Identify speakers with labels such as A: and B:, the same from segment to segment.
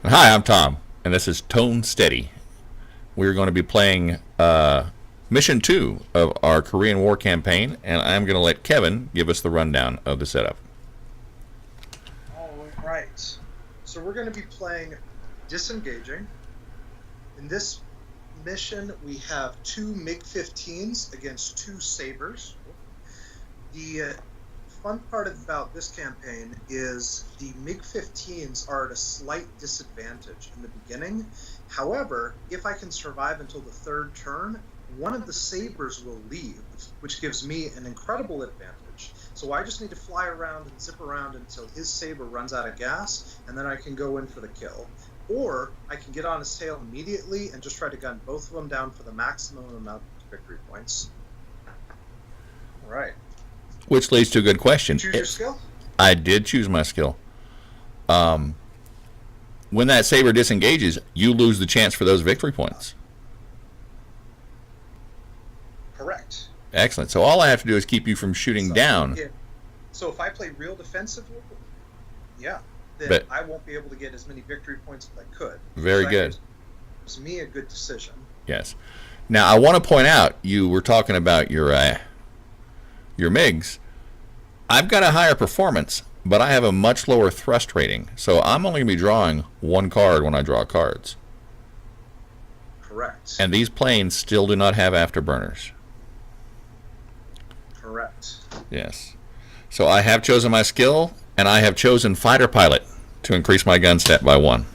A: Hi, I'm Tom, and this is Tone Steady. We're going to be playing Mission 2 of our Korean War campaign, and I'm going to let Kevin give us the rundown of the setup.
B: All right. So we're going to be playing Disengaging. In this mission, we have two MiG-15s against two Sabres. The fun part about this campaign is the MiG-15s are at a slight disadvantage in the beginning. However, if I can survive until the third turn, one of the Sabres will leave, which gives me an incredible advantage. So I just need to fly around and zip around until his Sabre runs out of gas, and then I can go in for the kill. Or I can get on his tail immediately and just try to gun both of them down for the maximum amount of victory points. All right.
A: Which leads to a good question.
B: Choose your skill?
A: I did choose my skill. When that Sabre disengages, you lose the chance for those victory points.
B: Correct.
A: Excellent. So all I have to do is keep you from shooting down.
B: Yeah. So if I play real defensively, yeah, then
A: But
B: I won't be able to get as many victory points as I could.
A: Very
B: So
A: good.
B: It's me a good decision.
A: Yes. Now I want to point out you were talking about your MiGs. I've got a higher performance, but I have a much lower thrust rating, so I'm only going to be drawing one card when I draw cards.
B: Correct.
A: And these planes still do not have afterburners.
B: Correct.
A: Yes. So I have chosen my skill, and I have chosen fighter pilot to increase my gun stat by 1.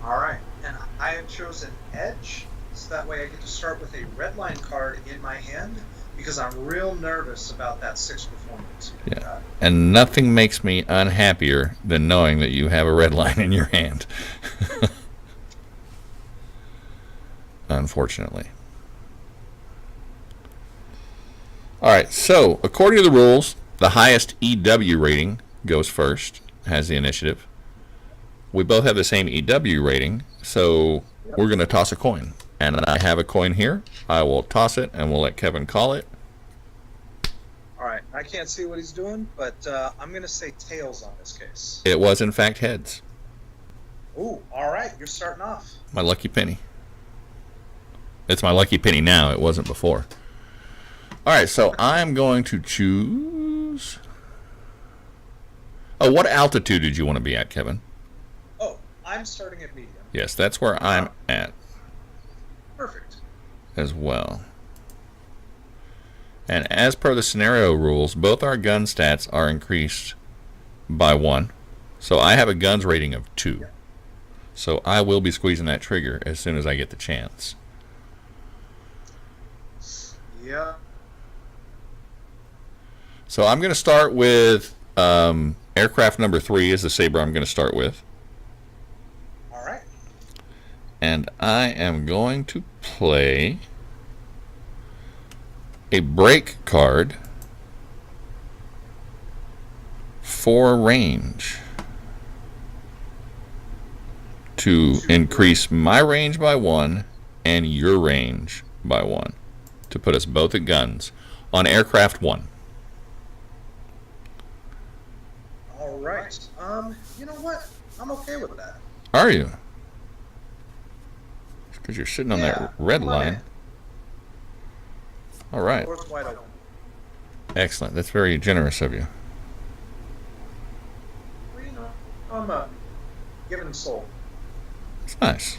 B: All right. And I have chosen edge, so that way I get to start with a red line card in my hand because I'm real nervous about that 6 performance.
A: Yeah. And nothing makes me unhappier than knowing that you have a red line in your hand. Unfortunately. Alright, so according to the rules, the highest EW rating goes first, has the initiative. We both have the same EW rating, so we're going to toss a coin. And I have a coin here. I will toss it, and we'll let Kevin call it.
B: All right. I can't see what he's doing, but I'm going to say tails on this case.
A: It was, in fact, heads.
B: Ooh, all right. You're starting off.
A: My lucky penny. It's my lucky penny now. It wasn't before. Alright, so I'm going to choose... Oh, what altitude did you want to be at, Kevin?
B: Oh, I'm starting at medium.
A: Yes, that's where I'm at
B: Perfect.
A: as well. And as per the scenario rules, both our gun stats are increased by 1. So I have a guns rating of 2. So I will be squeezing that trigger as soon as I get the chance.
B: Yeah.
A: So I'm going to start with aircraft number 3 is the Sabre I'm going to start with.
B: All right.
A: And I am going to play a break card for range to increase my range by 1 and your range by 1 to put us both at guns on aircraft 1.
B: All right. You know what? I'm okay with that.
A: Are you? Because you're sitting on
B: Yeah,
A: that red
B: come on
A: line.
B: in.
A: All right.
B: Door's wide open.
A: Excellent. That's very generous of you.
B: Well, you know, I'm a giving soul.
A: It's nice.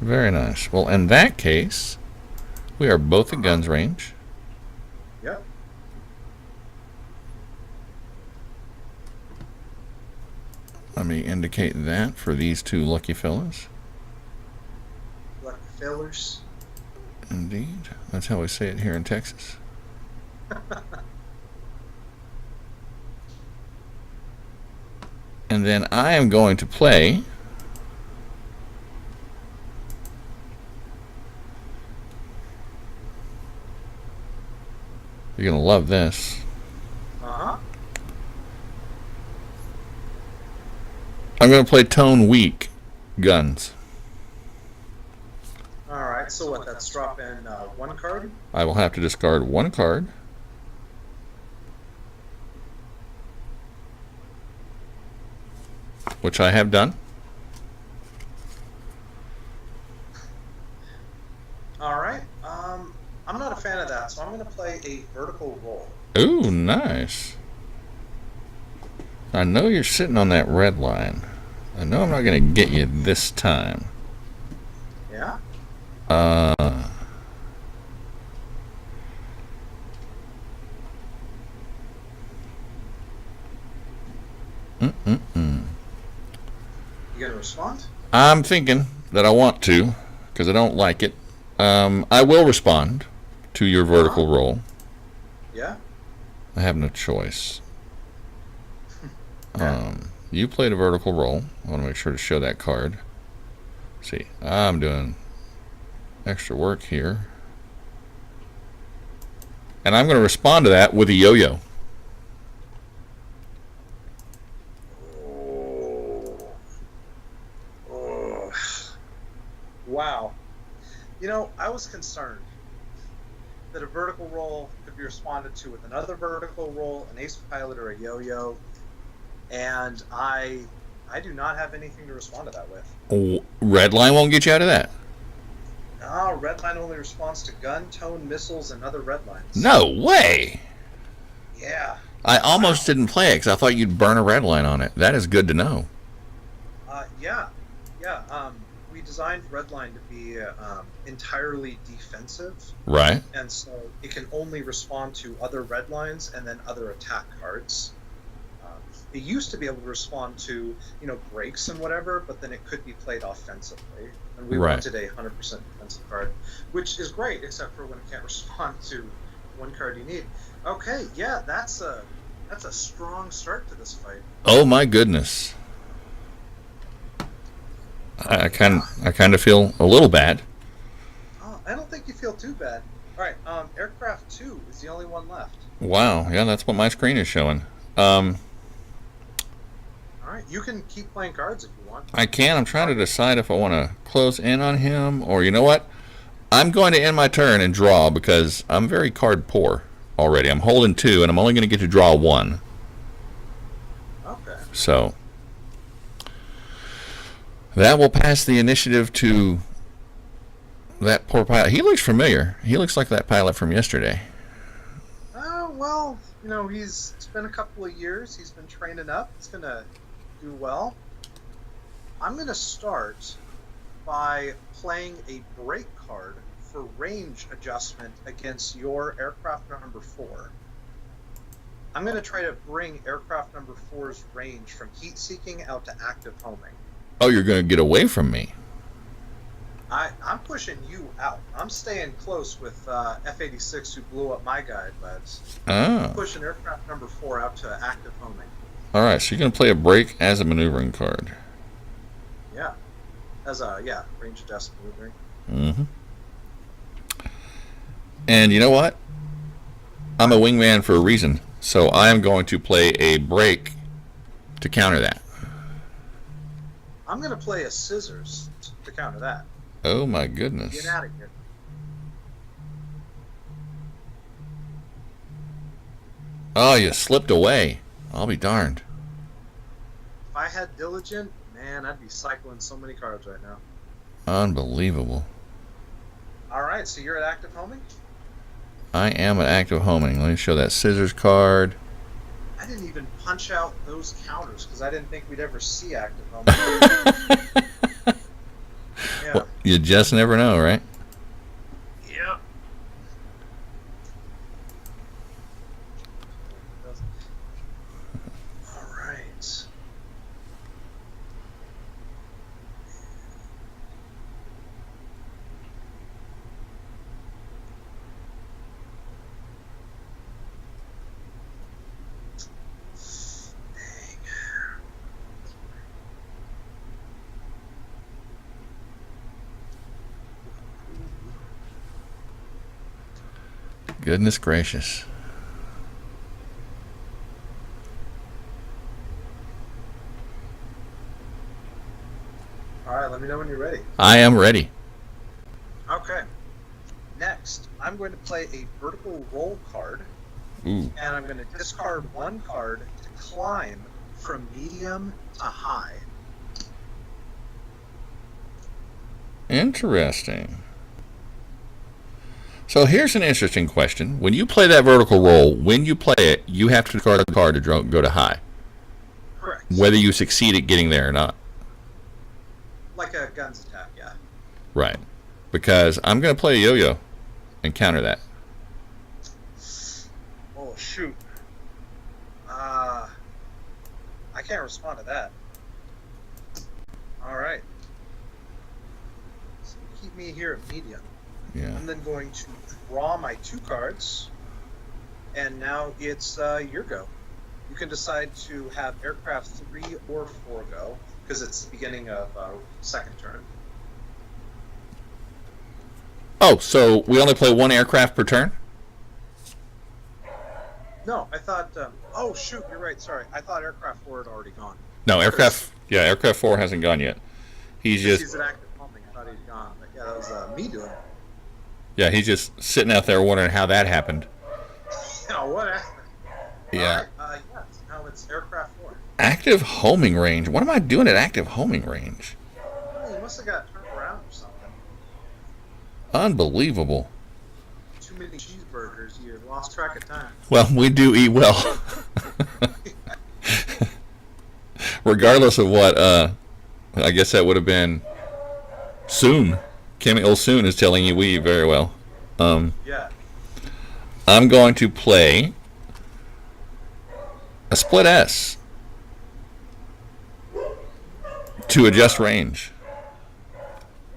A: Very nice. Well, in that case, we are both at guns range.
B: Yep.
A: Let me indicate that for these two lucky fellas.
B: Lucky fellers.
A: Indeed. That's how we say it here in Texas. And then I am going to play you're going to love this.
B: Uh-huh.
A: I'm going to play tone weak guns.
B: All right. So what? That's drop in one card.
A: I will have to discard one card. which I have done.
B: All right. I'm not a fan of that, so I'm going to play a vertical roll.
A: Ooh, nice. I know you're sitting on that red line. I know I'm not going to get you this time.
B: Yeah. You going to respond?
A: I'm thinking that I want to, because I don't like it. I will respond to your vertical roll.
B: Yeah.
A: I have no choice. You played a vertical roll. I want to make sure to show that card. See, I'm doing extra work here. And I'm going to respond to that with a yo-yo.
B: Oh. Wow. You know, I was concerned that a vertical roll could be responded to with another vertical roll, an ace pilot, or a yo-yo, and I do not have anything to respond to that with.
A: Red line won't get you out of that.
B: No, red line only responds to gun, tone, missiles, and other red lines.
A: No way.
B: Yeah.
A: I almost didn't play it because I thought you'd burn a red line on it. That is good to know.
B: Yeah. We designed Redline to be entirely defensive.
A: Right.
B: And so it can only respond to other red lines and then other attack cards. It used to be able to respond to, breaks and whatever, but then it could be played offensively. And we wanted a 100% defensive card, which is great, except for when it can't respond to one card you need. Okay, yeah, that's a strong start to this fight.
A: Oh my goodness. I kind of feel a little bad.
B: Oh, I don't think you feel too bad. All right, aircraft 2 is the only one left.
A: Wow, yeah, that's what my screen is showing.
B: All right, you can keep playing cards if you want.
A: I can. I'm trying to decide if I want to close in on him or you know what? I'm going to end my turn and draw because I'm very card poor already. I'm holding 2 and I'm only going to get to draw 1.
B: Okay.
A: So that will pass the initiative to that poor pilot. He looks familiar. He looks like that pilot from yesterday.
B: Oh, well, it's been a couple of years. He's been training up. He's going to do well. I'm going to start by playing a break card for range adjustment against your aircraft number 4. I'm going to try to bring aircraft number 4's range from heat seeking out to active homing.
A: Oh, you're going to get away from me.
B: I'm pushing you out. I'm staying close with F-86 who blew up my guy, but I'm pushing aircraft number 4 out to active homing.
A: All right, so you're going to play a break as a maneuvering card.
B: Yeah. As a, range adjustment maneuvering.
A: Mm-hmm. And you know what? I'm a wingman for a reason, so I am going to play a break to counter that.
B: I'm going to play a scissors to counter that.
A: Oh my goodness.
B: Get out of here.
A: Oh, you slipped away. I'll be darned.
B: If I had Diligent, man, I'd be cycling so many cards right now.
A: Unbelievable.
B: All right, so you're at active homing?
A: I am at active homing. Let me show that scissors card.
B: I didn't even punch out those counters because I didn't think we'd ever see active homing. Yeah.
A: Well, you just never know, right?
B: Yeah. All right.
A: Goodness gracious.
B: All right, let me know when you're ready.
A: I am ready.
B: Okay. Next, I'm going to play a vertical roll card.
A: Ooh.
B: And I'm going to discard one card to climb from medium to high.
A: Interesting. So here's an interesting question. When you play that vertical roll, when you play it, you have to discard a card to go to high,
B: Correct.
A: whether you succeed at getting there or not.
B: Like a guns attack, yeah.
A: Right. Because I'm going to play a yo-yo and counter that.
B: Oh, shoot. I can't respond to that. All right. So keep me here at medium.
A: Yeah.
B: I'm then going to draw my 2 cards, and now it's your go. You can decide to have aircraft 3 or 4 go, because it's the beginning of second turn.
A: Oh, so we only play 1 aircraft per turn?
B: No, I thought. Oh shoot, you're right. Sorry, I thought aircraft 4 had already gone.
A: No, aircraft 4 hasn't gone yet. He's
B: He's an active pumping. I thought he'd gone, but yeah, that was me doing it.
A: Yeah, he's just sitting out there wondering how that happened.
B: What happened?
A: Yeah.
B: Yes, now it's aircraft 4.
A: Active homing range. What am I doing at active homing range?
B: Oh, you must have got turned around or something.
A: Unbelievable.
B: Too many cheeseburgers. You lost track of time.
A: Well, we do eat well. Regardless of what, I guess that would have been Soon. Kim Il-sung is telling you we eat very well.
B: Yeah.
A: I'm going to play a split S to adjust range.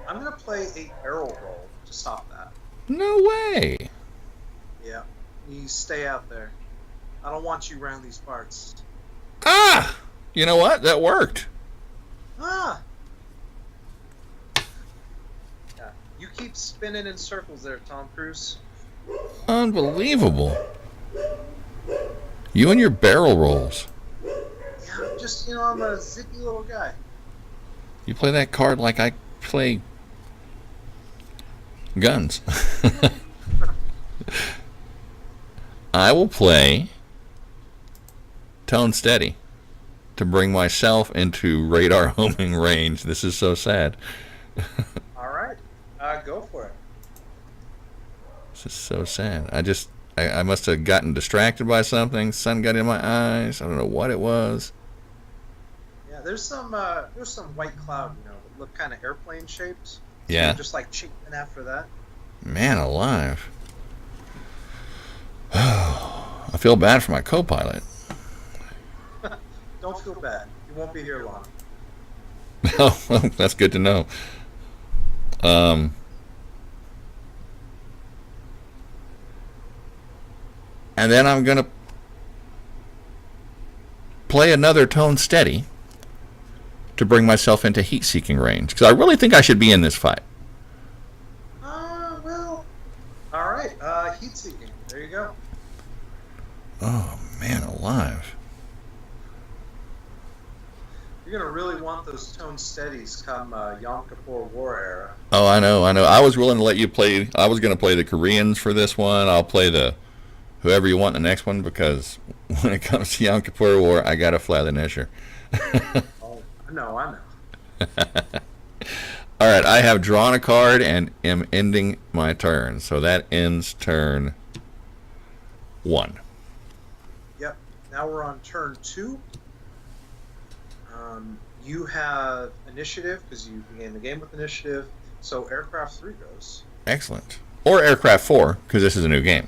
B: I'm gonna play a barrel roll to stop that.
A: No way.
B: Yeah. You stay out there. I don't want you around these parts.
A: Ah! You know what? That worked.
B: Ah! Yeah. You keep spinning in circles there, Tom Cruise.
A: Unbelievable. You and your barrel rolls.
B: Yeah, I'm a zippy little guy.
A: You play that card like I play guns. I will play Tone Steady to bring myself into radar homing range. This is so sad.
B: All right. Go for it.
A: This is so sad. I must have gotten distracted by something. Sun got in my eyes. I don't know what it was.
B: Yeah, there's some white cloud, that look kind of airplane shaped. So
A: Yeah.
B: you're just like chasing after that.
A: Man alive. I feel bad for my co-pilot.
B: Don't feel bad. You won't be here long.
A: Oh, well, that's good to know. And then I'm going to play another Tone Steady to bring myself into heat-seeking range. Because I really think I should be in this fight.
B: Well, all right. Heat seeking. There you go.
A: Oh, man alive.
B: You're gonna really want those tone steadies come Yom Kippur War era.
A: Oh, I know. I was willing to let you play. I was going to play the Koreans for this one. I'll play the whoever you want in the next one, because when it comes to Yom Kippur War, I got to fly the Nisher.
B: Oh, I know.
A: All right, I have drawn a card and am ending my turn. So that ends turn 1.
B: Yep. Now we're on turn 2. You have initiative because you began the game with initiative. So aircraft 3 goes.
A: Excellent. Or aircraft 4, because this is a new game.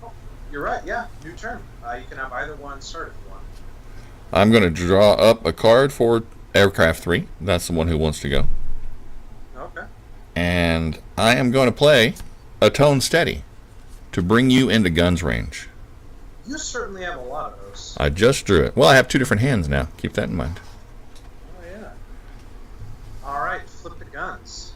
B: Oh, you're right. Yeah, new turn. You can have either one start if you want.
A: I'm going to draw up a card for aircraft 3. That's the one who wants to go.
B: Okay.
A: And I am going to play a Tone Steady to bring you into guns range.
B: You certainly have a lot of those.
A: I just drew it. Well, I have 2 different hands now. Keep that in mind.
B: Oh yeah. All right, flip the guns.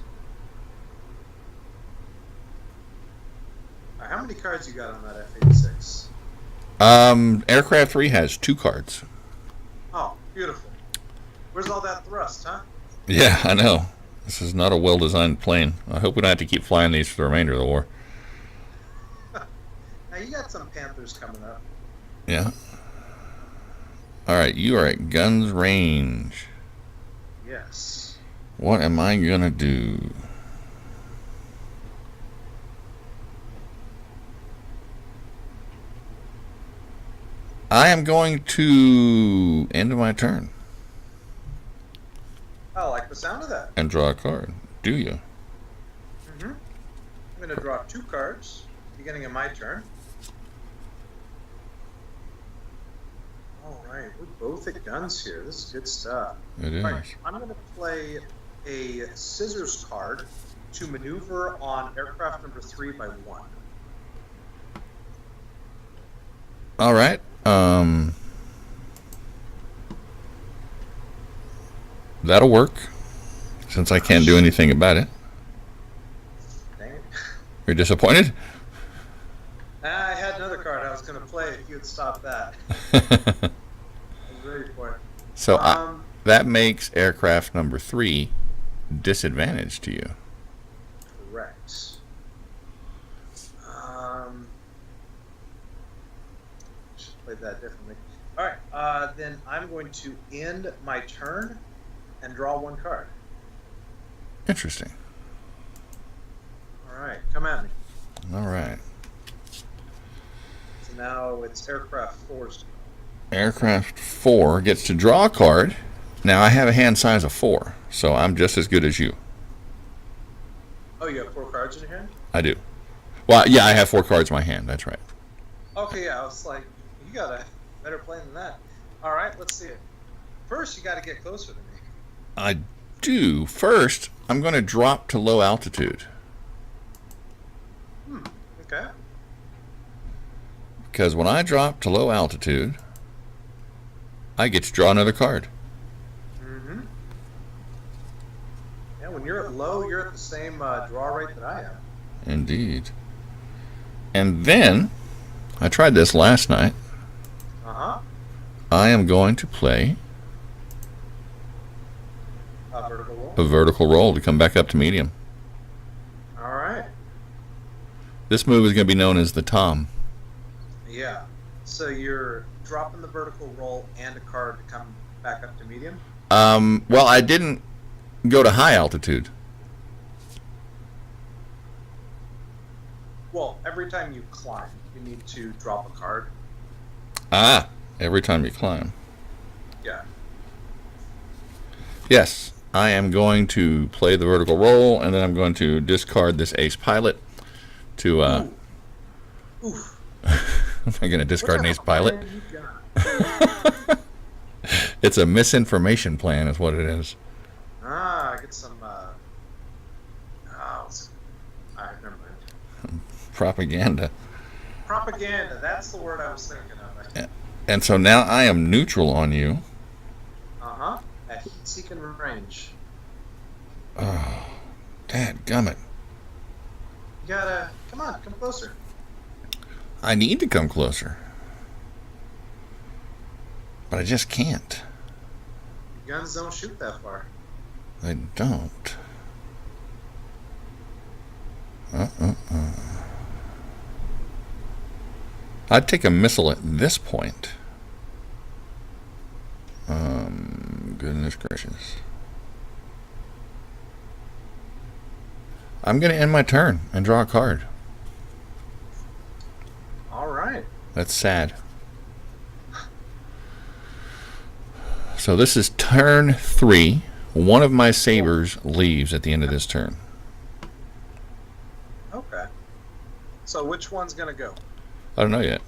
B: All right, how many cards you got on that F-86?
A: Aircraft 3 has 2 cards.
B: Oh, beautiful. Where's all that thrust, huh?
A: Yeah, I know. This is not a well-designed plane. I hope we don't have to keep flying these for the remainder of the war.
B: Now you got some Panthers coming up.
A: Yeah. All right, you are at guns range.
B: Yes.
A: What am I gonna do? I am going to end my turn
B: I like the sound of that.
A: and draw a card. Do you?
B: I'm going to draw 2 cards, beginning of my turn. All right, we're both at guns here. This is good stuff.
A: It is.
B: All right, I'm going to play a scissors card to maneuver on aircraft number 3 by 1.
A: All right. That'll work, since I can't do anything about it.
B: Dang it.
A: You're disappointed?
B: I had another card I was going to play if you had stopped that. I was ready for it.
A: So that makes aircraft number 3 disadvantaged to you.
B: Correct. Should play that differently. All right, then I'm going to end my turn and draw 1 card.
A: Interesting.
B: All right, come at me.
A: All right.
B: So now it's aircraft 4's.
A: Aircraft 4 gets to draw a card. Now I have a hand size of 4, so I'm just as good as you.
B: Oh, you have 4 cards in your hand?
A: I do. Well, yeah, I have 4 cards in my hand. That's right.
B: Okay, yeah, I was like, you got a better plan than that. All right, let's see it. First, you got to get closer to me.
A: I do. First, I'm going to drop to low altitude.
B: Okay.
A: Because when I drop to low altitude, I get to draw another card.
B: Yeah, when you're at low, you're at the same draw rate that I am.
A: Indeed. And then, I tried this last night. I am going to play
B: Vertical roll.
A: a vertical roll to come back up to medium.
B: All right.
A: This move is going to be known as the Tom.
B: Yeah. So you're dropping the vertical roll and a card to come back up to medium?
A: Well, I didn't go to high altitude.
B: Well, every time you climb, you need to drop a card.
A: Every time you climb.
B: Yeah.
A: Yes, I am going to play the vertical roll, and then I'm going to discard this ace pilot to,
B: Oof.
A: am I going to discard an ace pilot?
B: What you got?
A: It's a misinformation plan is what it is.
B: Get some, alright, never mind.
A: Propaganda.
B: Propaganda, that's the word I was thinking of.
A: And so now I am neutral on you.
B: At heat-seeking range.
A: Oh, dadgummit.
B: You gotta, come on, come closer.
A: I need to come closer. But I just can't.
B: Guns don't shoot that far.
A: They don't. I'd take a missile at this point. Goodness gracious. I'm going to end my turn and draw a card.
B: All right.
A: That's sad. So this is turn 3. One of my sabers leaves at the end of this turn.
B: Okay. So which one's gonna go?
A: I don't know yet.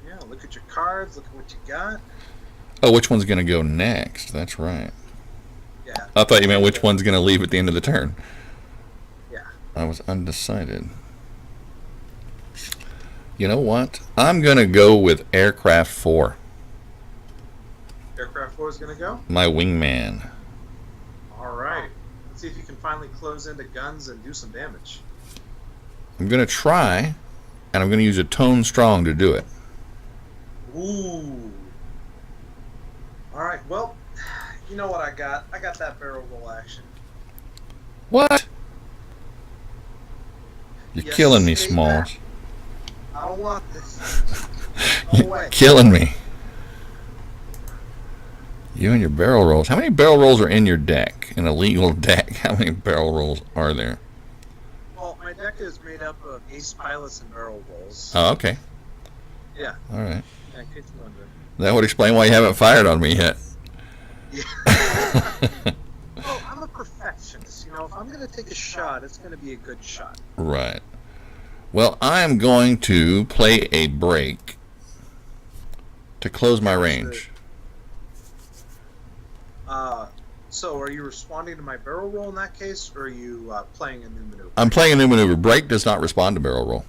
B: Yeah, look at your cards, look at what you got.
A: Oh, which one's going to go next? That's right.
B: Yeah.
A: I thought you meant which one's going to leave at the end of the turn.
B: Yeah.
A: I was undecided. You know what? I'm going to go with aircraft 4.
B: Aircraft 4 is gonna go?
A: My wingman.
B: All right. Let's see if you can finally close into guns and do some damage.
A: I'm going to try, and I'm going to use a tone strong to do it.
B: Ooh. All right. Well, you know what I got? I got that barrel roll action.
A: What? You're
B: Yes,
A: killing me,
B: say
A: Smalls.
B: I don't want this. No way.
A: Killing me. You and your barrel rolls. How many barrel rolls are in your deck? In a legal deck, how many barrel rolls are there?
B: Well, my deck is made up of ace pilots and barrel rolls.
A: Oh, okay.
B: Yeah.
A: All right.
B: Yeah, in case you wonder.
A: That would explain why you haven't fired on me yet.
B: Yeah. Well, I'm a perfectionist. If I'm going to take a shot, it's going to be a good shot.
A: Right. Well, I'm going to play a break to close my range.
B: So are you responding to my barrel roll in that case, or are you playing a new maneuver?
A: I'm playing a new maneuver. Break does not respond to barrel roll.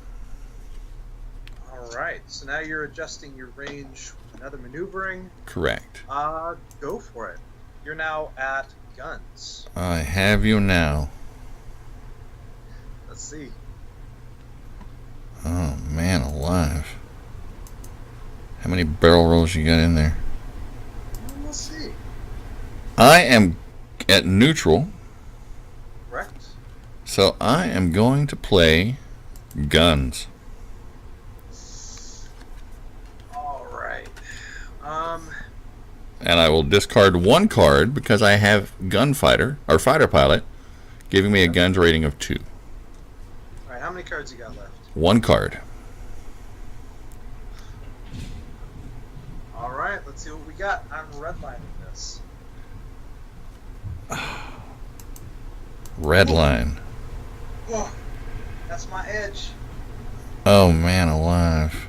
B: All right. So now you're adjusting your range with another maneuvering.
A: Correct.
B: Go for it. You're now at guns.
A: I have you now.
B: Let's see.
A: Oh, man alive. How many barrel rolls you got in there?
B: We'll see.
A: I am at neutral,
B: Correct.
A: so I am going to play guns.
B: All right.
A: And I will discard one card because I have gunfighter or fighter pilot, giving me a guns rating of 2.
B: All right. How many cards you got left?
A: One card.
B: All right. Let's see what we got. I'm redlining this.
A: Red line.
B: Oh, that's my edge.
A: Oh, man alive.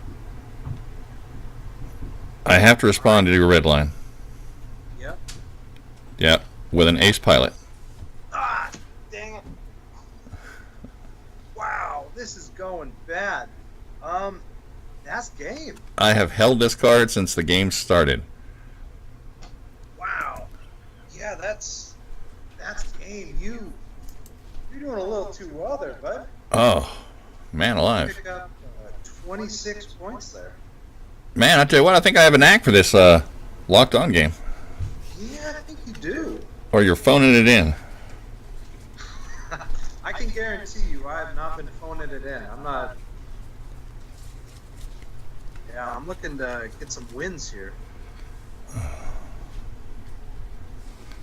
A: I have to respond to your red line.
B: Yep.
A: Yep, with an ace pilot.
B: Ah, dang it. Wow, this is going bad. That's game.
A: I have held this card since the game started.
B: Wow. Yeah, that's game. You're doing a little too well there, bud.
A: Oh, man alive.
B: Pick up 26 points there.
A: Man, I tell you what, I think I have a knack for this locked on game.
B: Yeah, I think you do.
A: Or you're phoning it in.
B: I can guarantee you I have not been phoning it in. I'm not. Yeah, I'm looking to get some wins here.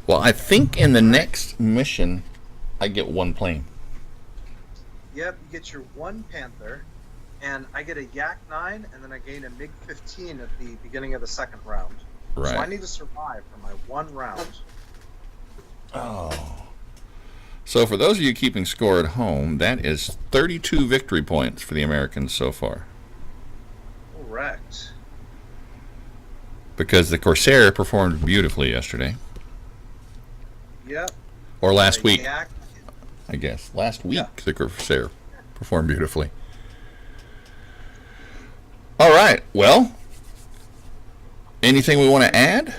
A: Well, I think in the next mission, I get one plane.
B: Yep, you get your one Panther, and I get a Yak 9, and then I gain a MiG 15 at the beginning of the second round.
A: Right.
B: So I need to survive for my one round.
A: Oh. So for those of you keeping score at home, that is 32 victory points for the Americans so far.
B: Correct.
A: Because the Corsair performed beautifully yesterday.
B: Yep.
A: Or last week,
B: Yak,
A: I guess. Last week,
B: Yeah.
A: the Corsair performed beautifully. All right. Well, anything we want to add?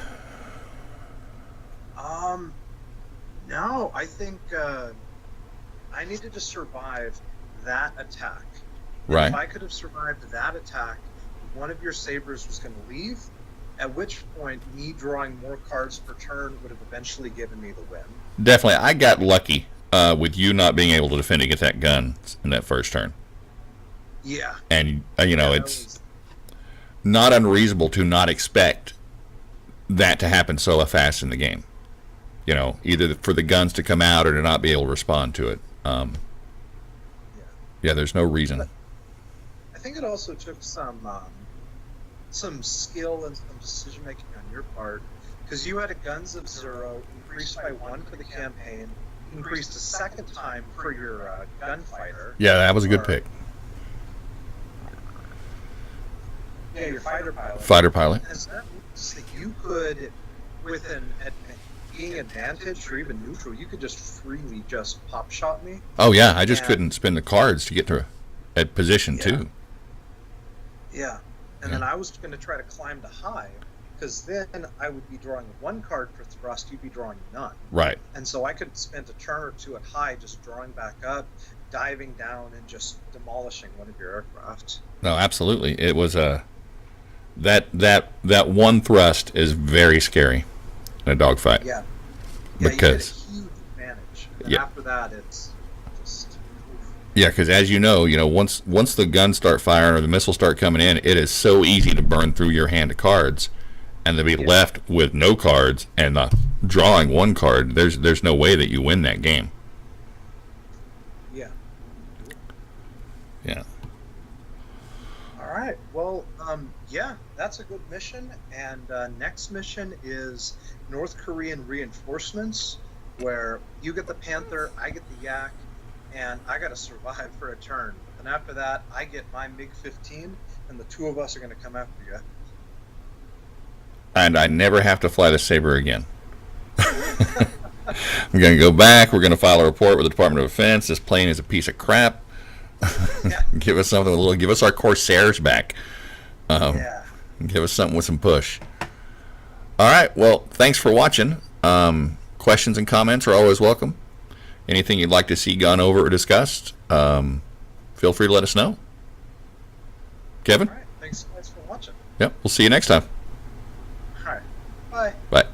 B: No, I think I needed to survive that attack.
A: Right.
B: If I could have survived that attack, one of your sabers was going to leave, at which point me drawing more cards per turn would have eventually given me the win.
A: Definitely. I got lucky with you not being able to defend against that gun in that first turn.
B: Yeah.
A: And,
B: Yeah,
A: it's not unreasonable to not expect that to happen so fast in the game. Either for the guns to come out or to not be able to respond to it. Yeah, there's no reason.
B: But I think it also took some skill and some decision making on your part, because you had a guns of 0, increased by 1 for the campaign, increased a second time for your gunfighter.
A: Yeah, that was a good pick.
B: Yeah, your fighter pilot.
A: Fighter pilot.
B: And so that means that you could, with being advantage or even neutral, you could just freely just pop shot me.
A: Oh, yeah, I just couldn't spin the cards to get to a position,
B: Yeah.
A: too.
B: Yeah. And then I was going to try to climb to high, because then I would be drawing 1 card for thrust, you'd be drawing none.
A: Right.
B: And so I could spend a turn or 2 at high just drawing back up, diving down, and just demolishing one of your aircraft.
A: No, absolutely. It was that one thrust is very scary in a dogfight.
B: Yeah.
A: Because
B: you get a huge advantage. And
A: Yeah.
B: after that, it's just...
A: Yeah, because as you know, once the guns start firing or the missiles start coming in, it is so easy to burn through your hand of cards, and to be
B: Yeah.
A: left with no cards and drawing one card, there's no way that you win that game.
B: Yeah.
A: Yeah.
B: All right. Well, yeah, that's a good mission. And next mission is North Korean reinforcements, where you get the Panther, I get the Yak, and I got to survive for a turn. But then after that, I get my MiG-15, and the two of us are going to come after you.
A: And I never have to fly the Saber again. I'm going to go back. We're going to file a report with the Department of Defense. This plane is a piece of crap.
B: Yeah.
A: Give us something a little. Give us our Corsairs back.
B: Yeah.
A: Give us something with some push. All right. Well, thanks for watching. Questions and comments are always welcome. Anything you'd like to see gone over or discussed, feel free to let us know. Kevin?
B: All right. Thanks, guys, for watching.
A: Yep. We'll see you next time.
B: All right. Bye.
A: Bye.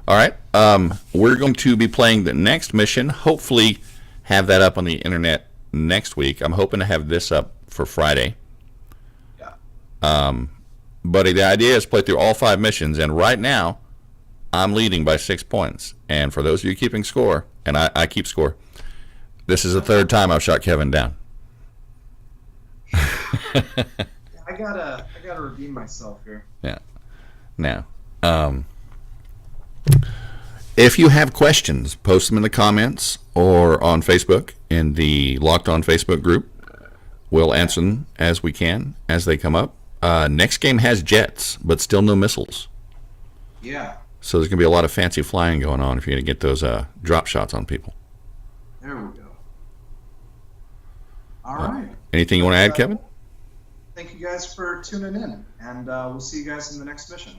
A: All right. We're going to be playing the next mission. Hopefully, have that up on the internet next week. I'm hoping to have this up for Friday.
C: Yeah.
A: But the idea is play through all 5 missions, and right now, I'm leading by 6 points. And for those of you keeping score, and I keep score, this is the 3rd time I've shot Kevin down.
C: I gotta redeem myself here.
A: Yeah. Now, if you have questions, post them in the comments or on Facebook in the Locked On Facebook group. We'll answer them as we can, as they come up. Next game has jets, but still no missiles.
C: Yeah.
A: So there's going to be a lot of fancy flying going on if you're going to get those drop shots on people.
C: There we go. All right.
A: Anything you want to add, Kevin?
C: Thank you guys for tuning in, and we'll see you guys in the next mission.